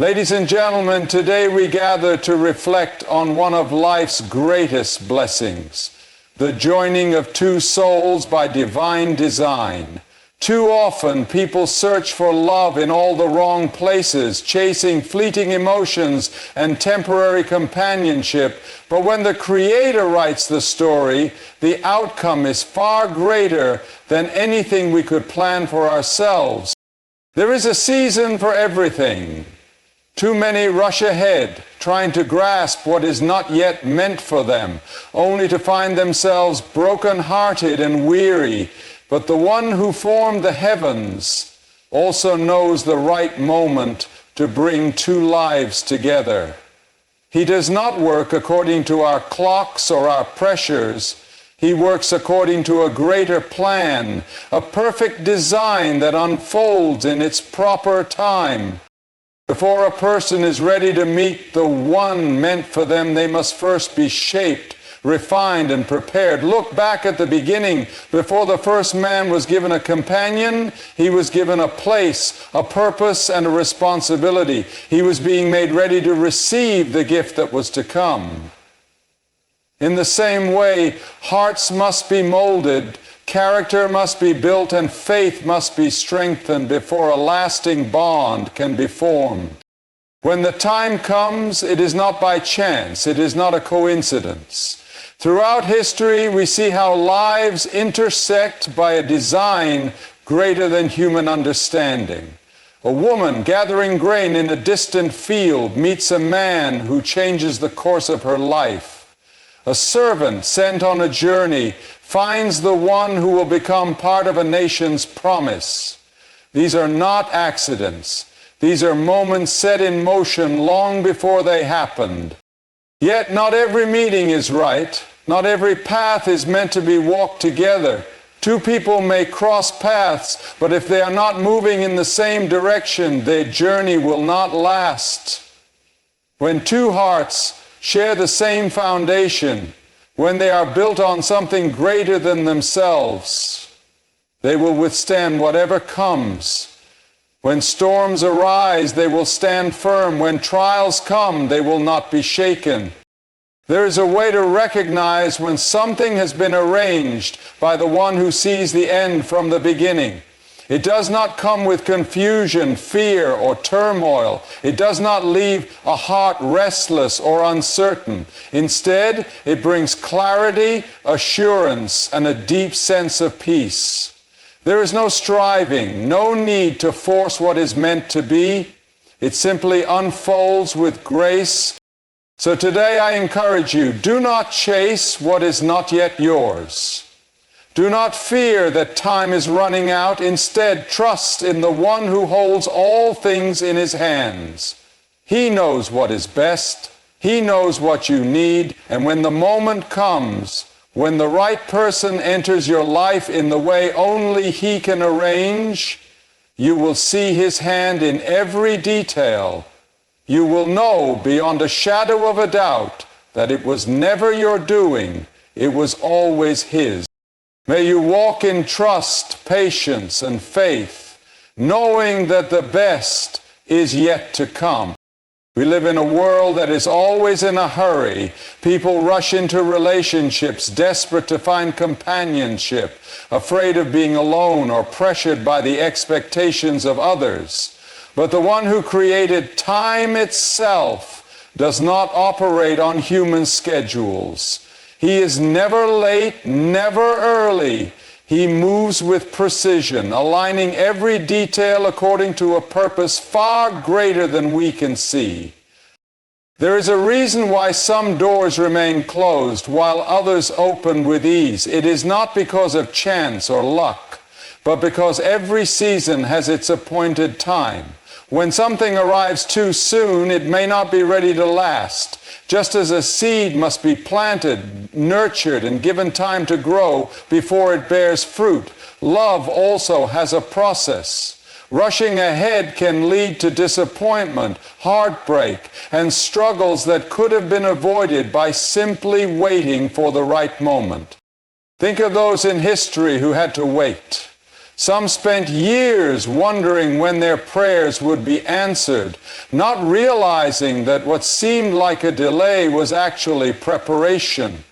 Ladies and gentlemen, today we gather to reflect on one of life's greatest blessings, the joining of two souls by divine design. Too often, people search for love in all the wrong places, chasing fleeting emotions and temporary companionship. But when the Creator writes the story, the outcome is far greater than anything we could plan for ourselves. There is a season for everything. Too many rush ahead, trying to grasp what is not yet meant for them, only to find themselves broken-hearted and weary. But the one who formed the heavens also knows the right moment to bring two lives together. He does not work according to our clocks or our pressures. He works according to a greater plan, a perfect design that unfolds in its proper time. Before a person is ready to meet the one meant for them, they must first be shaped, refined, and prepared. Look back at the beginning. Before the first man was given a companion, he was given a place, a purpose, and a responsibility. He was being made ready to receive the gift that was to come. In the same way, hearts must be molded, character must be built, and faith must be strengthened before a lasting bond can be formed. When the time comes, it is not by chance, it is not a coincidence. Throughout history, we see how lives intersect by a design greater than human understanding. A woman gathering grain in a distant field meets a man who changes the course of her life. A servant sent on a journey finds the one who will become part of a nation's promise. These are not accidents. These are moments set in motion long before they happened. Yet not every meeting is right. Not every path is meant to be walked together. Two people may cross paths, but if they are not moving in the same direction, their journey will not last. When two hearts share the same foundation, when they are built on something greater than themselves, they will withstand whatever comes. When storms arise, they will stand firm. When trials come, they will not be shaken. There is a way to recognize when something has been arranged by the one who sees the end from the beginning. It does not come with confusion, fear, or turmoil. It does not leave a heart restless or uncertain. Instead, it brings clarity, assurance, and a deep sense of peace. There is no striving, no need to force what is meant to be. It simply unfolds with grace. So today I encourage you, do not chase what is not yet yours. Do not fear that time is running out. Instead, trust in the one who holds all things in his hands. He knows what is best. He knows what you need. And when the moment comes, when the right person enters your life in the way only he can arrange, you will see his hand in every detail. You will know beyond a shadow of a doubt that it was never your doing. It was always his. May you walk in trust, patience, and faith, knowing that the best is yet to come. We live in a world that is always in a hurry. People rush into relationships, desperate to find companionship, afraid of being alone or pressured by the expectations of others. But the one who created time itself does not operate on human schedules. He is never late, never early. He moves with precision, aligning every detail according to a purpose far greater than we can see. There is a reason why some doors remain closed while others open with ease. It is not because of chance or luck, but because every season has its appointed time. When something arrives too soon, it may not be ready to last. Just as a seed must be planted, nurtured, and given time to grow before it bears fruit, love also has a process. Rushing ahead can lead to disappointment, heartbreak, and struggles that could have been avoided by simply waiting for the right moment. Think of those in history who had to wait. Some spent years wondering when their prayers would be answered, not realizing that what seemed like a delay was actually preparation.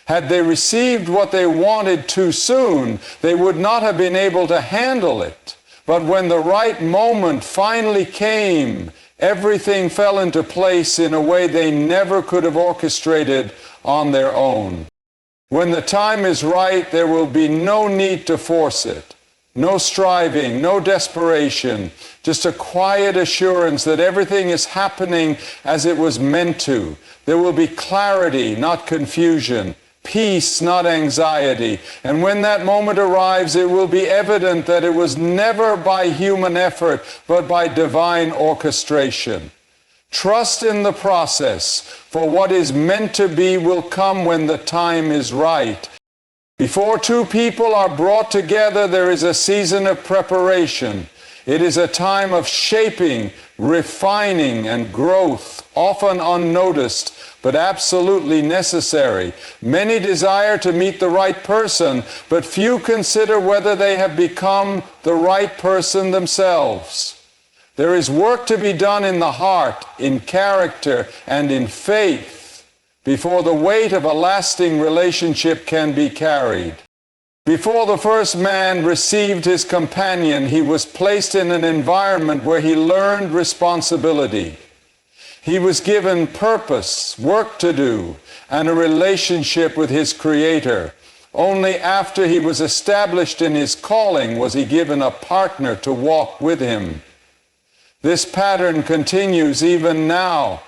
Had they received what they wanted too soon, they would not have been able to handle it. But when the right moment finally came, everything fell into place in a way they never could have orchestrated on their own. When the time is right, there will be no need to force it. No striving, no desperation, just a quiet assurance that everything is happening as it was meant to. There will be clarity, not confusion, peace, not anxiety. And when that moment arrives, it will be evident that it was never by human effort, but by divine orchestration. Trust in the process, for what is meant to be will come when the time is right. Before two people are brought together, there is a season of preparation. It is a time of shaping, refining, and growth, often unnoticed, but absolutely necessary. Many desire to meet the right person, but few consider whether they have become the right person themselves. There is work to be done in the heart, in character, and in faith, before the weight of a lasting relationship can be carried. Before the first man received his companion, he was placed in an environment where he learned responsibility. He was given purpose, work to do, and a relationship with his Creator. Only after he was established in his calling was he given a partner to walk with him. This pattern continues even now.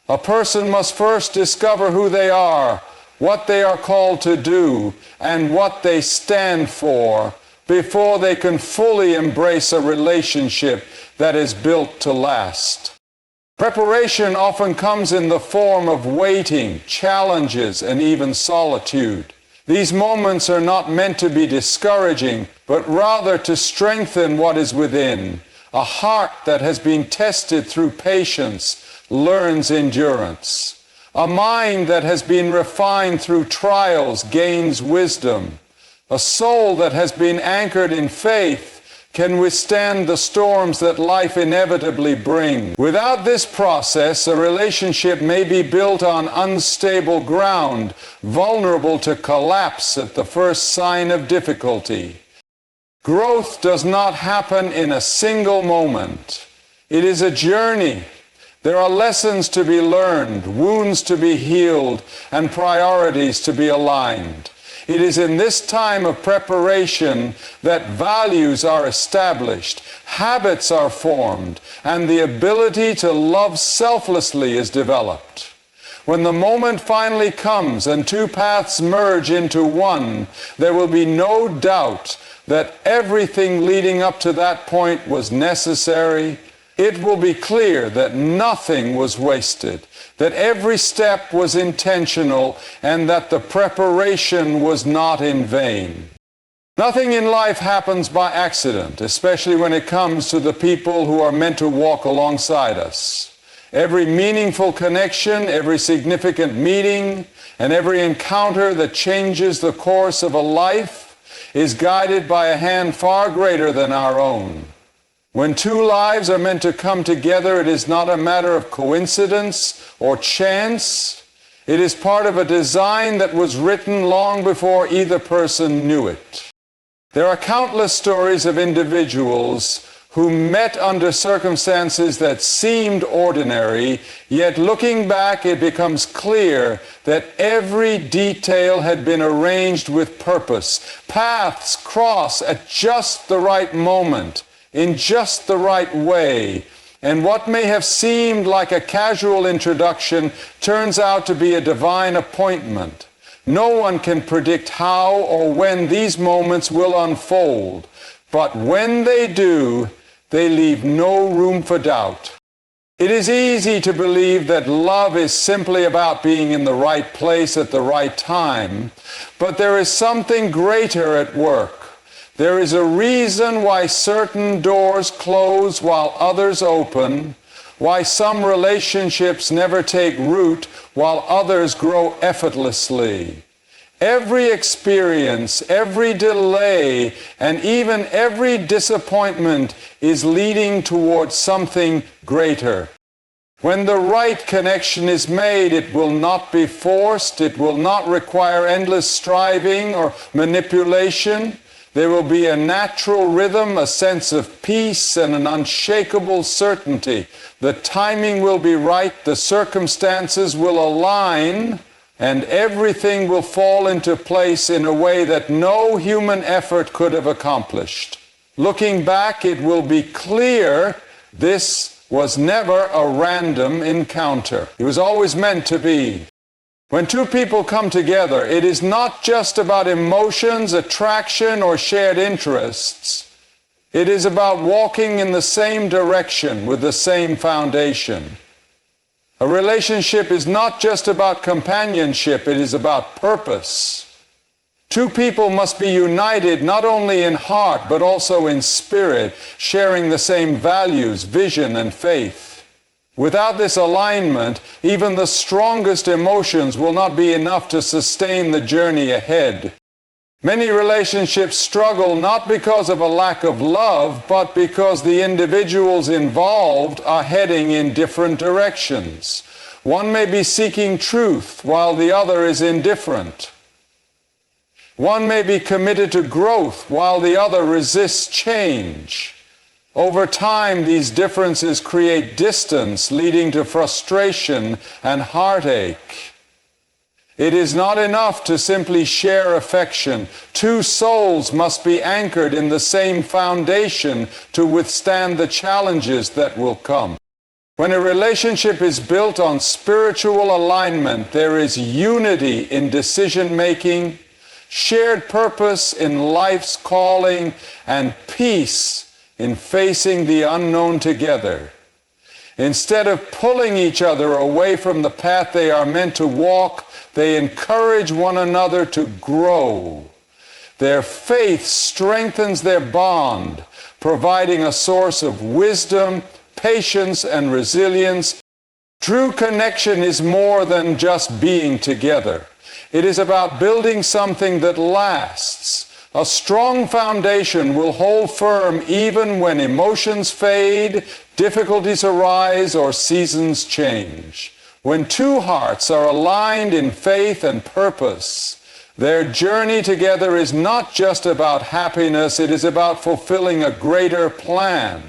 A person must first discover who they are, what they are called to do, and what they stand for, before they can fully embrace a relationship that is built to last. Preparation often comes in the form of waiting, challenges, and even solitude. These moments are not meant to be discouraging, but rather to strengthen what is within. A heart that has been tested through patience learns endurance. A mind that has been refined through trials gains wisdom. A soul that has been anchored in faith can withstand the storms that life inevitably brings. Without this process, a relationship may be built on unstable ground, vulnerable to collapse at the first sign of difficulty. Growth does not happen in a single moment. It is a journey. There are lessons to be learned, wounds to be healed, and priorities to be aligned. It is in this time of preparation that values are established, habits are formed, and the ability to love selflessly is developed. When the moment finally comes and two paths merge into one, there will be no doubt that everything leading up to that point was necessary. It will be clear that nothing was wasted, that every step was intentional, and that the preparation was not in vain. Nothing in life happens by accident, especially when it comes to the people who are meant to walk alongside us. Every meaningful connection, every significant meeting, and every encounter that changes the course of a life is guided by a hand far greater than our own. When two lives are meant to come together, it is not a matter of coincidence or chance. It is part of a design that was written long before either person knew it. There are countless stories of individuals who met under circumstances that seemed ordinary, yet looking back it becomes clear that every detail had been arranged with purpose. Paths cross at just the right moment, in just the right way, and what may have seemed like a casual introduction turns out to be a divine appointment. No one can predict how or when these moments will unfold, but when they do, they leave no room for doubt. It is easy to believe that love is simply about being in the right place at the right time, but there is something greater at work. There is a reason why certain doors close while others open, why some relationships never take root while others grow effortlessly. Every experience, every delay, and even every disappointment is leading towards something greater. When the right connection is made, it will not be forced, it will not require endless striving or manipulation. There will be a natural rhythm, a sense of peace, and an unshakable certainty. The timing will be right, the circumstances will align, and everything will fall into place in a way that no human effort could have accomplished. Looking back, it will be clear this was never a random encounter. It was always meant to be. When two people come together, it is not just about emotions, attraction, or shared interests. It is about walking in the same direction with the same foundation. A relationship is not just about companionship, it is about purpose. Two people must be united not only in heart, but also in spirit, sharing the same values, vision, and faith. Without this alignment, even the strongest emotions will not be enough to sustain the journey ahead. Many relationships struggle not because of a lack of love, but because the individuals involved are heading in different directions. One may be seeking truth while the other is indifferent. One may be committed to growth while the other resists change. Over time, these differences create distance, leading to frustration and heartache. It is not enough to simply share affection. Two souls must be anchored in the same foundation to withstand the challenges that will come. When a relationship is built on spiritual alignment, there is unity in decision-making, shared purpose in life's calling, and peace in facing the unknown together. Instead of pulling each other away from the path they are meant to walk, they encourage one another to grow. Their faith strengthens their bond, providing a source of wisdom, patience, and resilience. True connection is more than just being together. It is about building something that lasts. A strong foundation will hold firm even when emotions fade, difficulties arise, or seasons change. When two hearts are aligned in faith and purpose, their journey together is not just about happiness, it is about fulfilling a greater plan.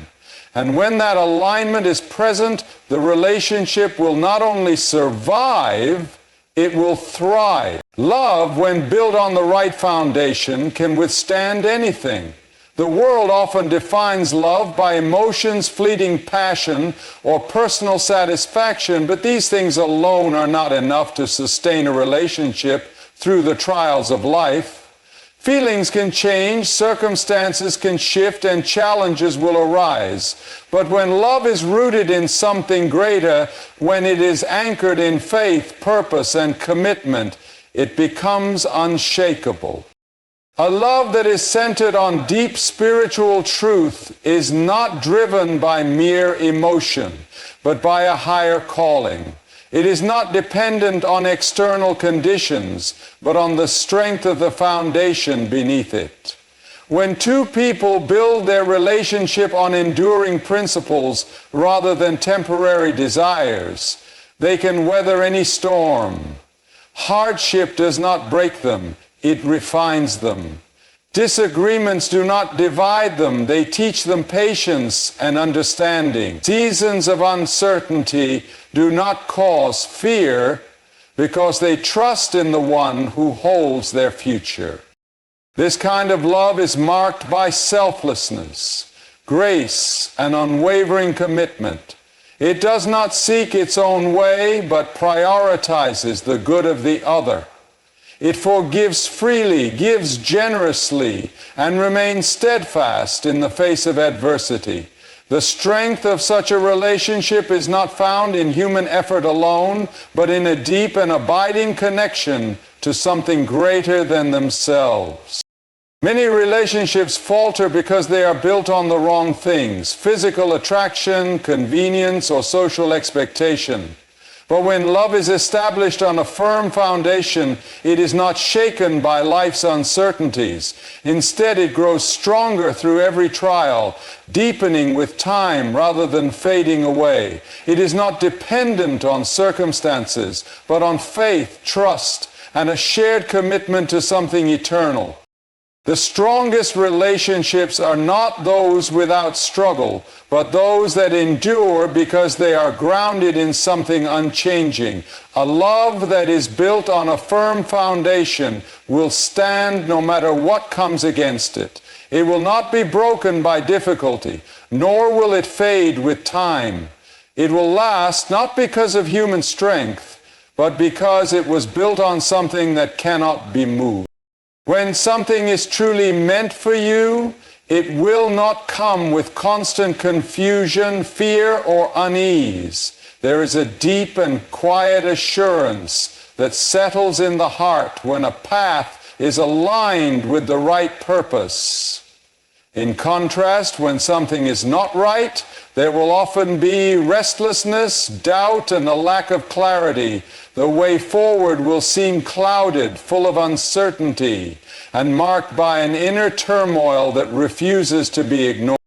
And when that alignment is present, the relationship will not only survive, it will thrive. Love, when built on the right foundation, can withstand anything. The world often defines love by emotions, fleeting passion, or personal satisfaction, but these things alone are not enough to sustain a relationship through the trials of life. Feelings can change, circumstances can shift, and challenges will arise. But when love is rooted in something greater, when it is anchored in faith, purpose, and commitment, it becomes unshakable. A love that is centered on deep spiritual truth is not driven by mere emotion, but by a higher calling. It is not dependent on external conditions, but on the strength of the foundation beneath it. When two people build their relationship on enduring principles rather than temporary desires, they can weather any storm. Hardship does not break them, it refines them. Disagreements do not divide them, they teach them patience and understanding. Seasons of uncertainty do not cause fear because they trust in the one who holds their future. This kind of love is marked by selflessness, grace, and unwavering commitment. It does not seek its own way, but prioritizes the good of the other. It forgives freely, gives generously, and remains steadfast in the face of adversity. The strength of such a relationship is not found in human effort alone, but in a deep and abiding connection to something greater than themselves. Many relationships falter because they are built on the wrong things: physical attraction, convenience, or social expectation. But when love is established on a firm foundation, it is not shaken by life's uncertainties. Instead, it grows stronger through every trial, deepening with time rather than fading away. It is not dependent on circumstances, but on faith, trust, and a shared commitment to something eternal. The strongest relationships are not those without struggle, but those that endure because they are grounded in something unchanging. A love that is built on a firm foundation will stand no matter what comes against it. It will not be broken by difficulty, nor will it fade with time. It will last not because of human strength, but because it was built on something that cannot be moved. When something is truly meant for you, it will not come with constant confusion, fear, or unease. There is a deep and quiet assurance that settles in the heart when a path is aligned with the right purpose. In contrast, when something is not right, there will often be restlessness, doubt, and a lack of clarity. The way forward will seem clouded, full of uncertainty, and marked by an inner turmoil that refuses to be ignored.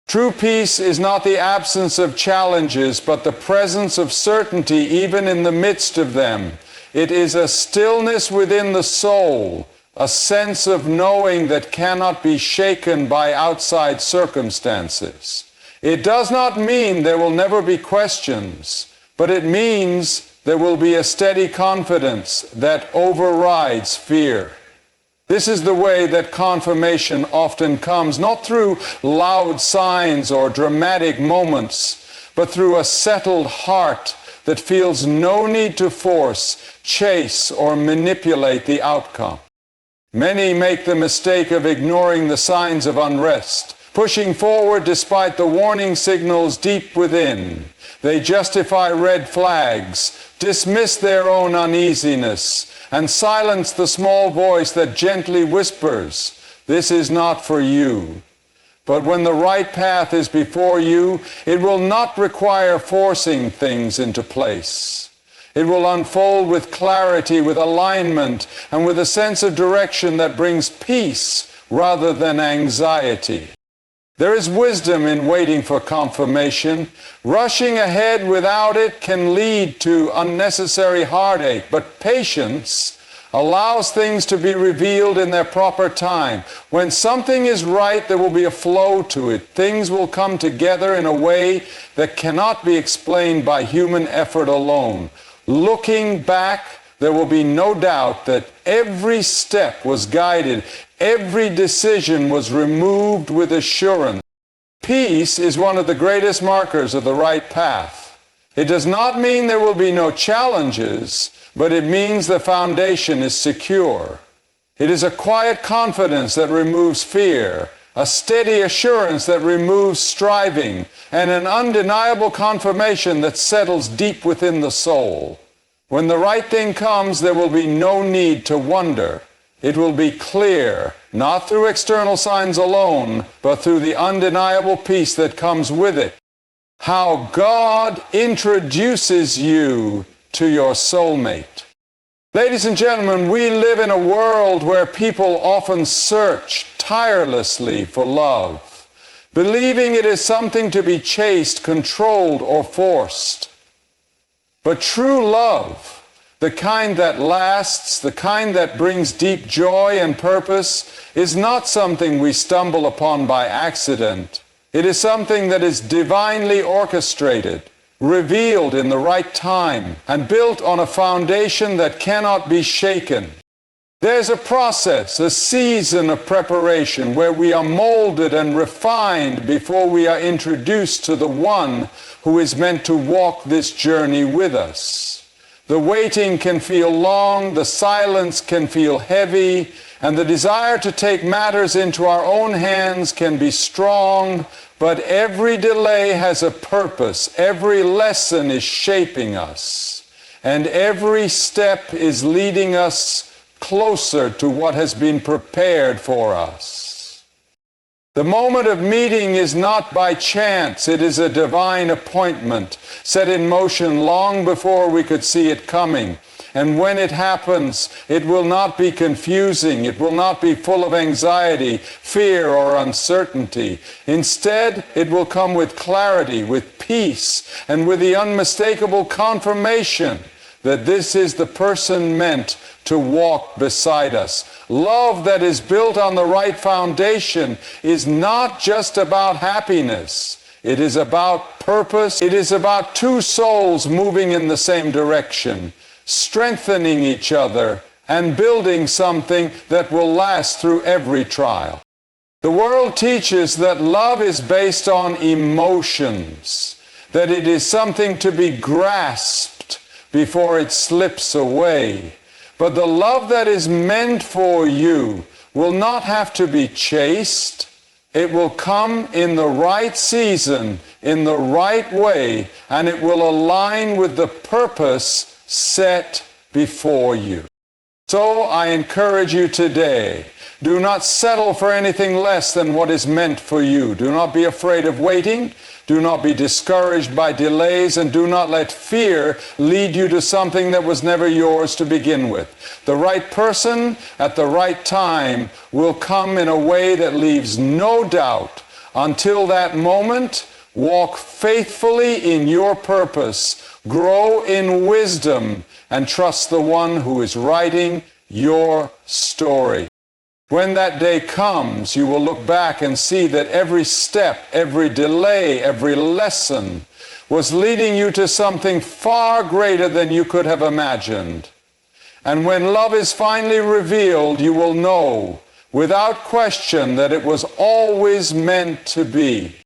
True peace is not the absence of challenges, but the presence of certainty even in the midst of them. It is a stillness within the soul, a sense of knowing that cannot be shaken by outside circumstances. It does not mean there will never be questions, but it means there will be a steady confidence that overrides fear. This is the way that confirmation often comes, not through loud signs or dramatic moments, but through a settled heart that feels no need to force, chase, or manipulate the outcome. Many make the mistake of ignoring the signs of unrest, pushing forward despite the warning signals deep within. They justify red flags, dismiss their own uneasiness, and silence the small voice that gently whispers, "This is not for you." But when the right path is before you, it will not require forcing things into place. It will unfold with clarity, with alignment, and with a sense of direction that brings peace rather than anxiety. There is wisdom in waiting for confirmation. Rushing ahead without it can lead to unnecessary heartache, but patience allows things to be revealed in their proper time. When something is right, there will be a flow to it. Things will come together in a way that cannot be explained by human effort alone. Looking back, there will be no doubt that every step was guided, every decision was removed with assurance. Peace is one of the greatest markers of the right path. It does not mean there will be no challenges, but it means the foundation is secure. It is a quiet confidence that removes fear, a steady assurance that removes striving, and an undeniable confirmation that settles deep within the soul. When the right thing comes, there will be no need to wonder. It will be clear, not through external signs alone, but through the undeniable peace that comes with it. How God introduces you to your soulmate. Ladies and gentlemen, we live in a world where people often search tirelessly for love, believing it is something to be chased, controlled, or forced. But true love, the kind that lasts, the kind that brings deep joy and purpose, is not something we stumble upon by accident. It is something that is divinely orchestrated, revealed in the right time, and built on a foundation that cannot be shaken. There's a process, a season of preparation where we are molded and refined before we are introduced to the one who is meant to walk this journey with us. The waiting can feel long, the silence can feel heavy, and the desire to take matters into our own hands can be strong, but every delay has a purpose. Every lesson is shaping us, and every step is leading us closer to what has been prepared for us. The moment of meeting is not by chance. It is a divine appointment set in motion long before we could see it coming. And when it happens, it will not be confusing. It will not be full of anxiety, fear, or uncertainty. Instead, it will come with clarity, with peace, and with the unmistakable confirmation that this is the person meant to walk beside us. Love that is built on the right foundation is not just about happiness. It is about purpose. It is about two souls moving in the same direction, strengthening each other, and building something that will last through every trial. The world teaches that love is based on emotions, that it is something to be grasped before it slips away. But the love that is meant for you will not have to be chased. It will come in the right season, in the right way, and it will align with the purpose set before you. So I encourage you today, do not settle for anything less than what is meant for you. Do not be afraid of waiting. Do not be discouraged by delays, and do not let fear lead you to something that was never yours to begin with. The right person at the right time will come in a way that leaves no doubt. Until that moment, walk faithfully in your purpose, grow in wisdom, and trust the one who is writing your story. When that day comes, you will look back and see that every step, every delay, every lesson was leading you to something far greater than you could have imagined. And when love is finally revealed, you will know without question that it was always meant to be.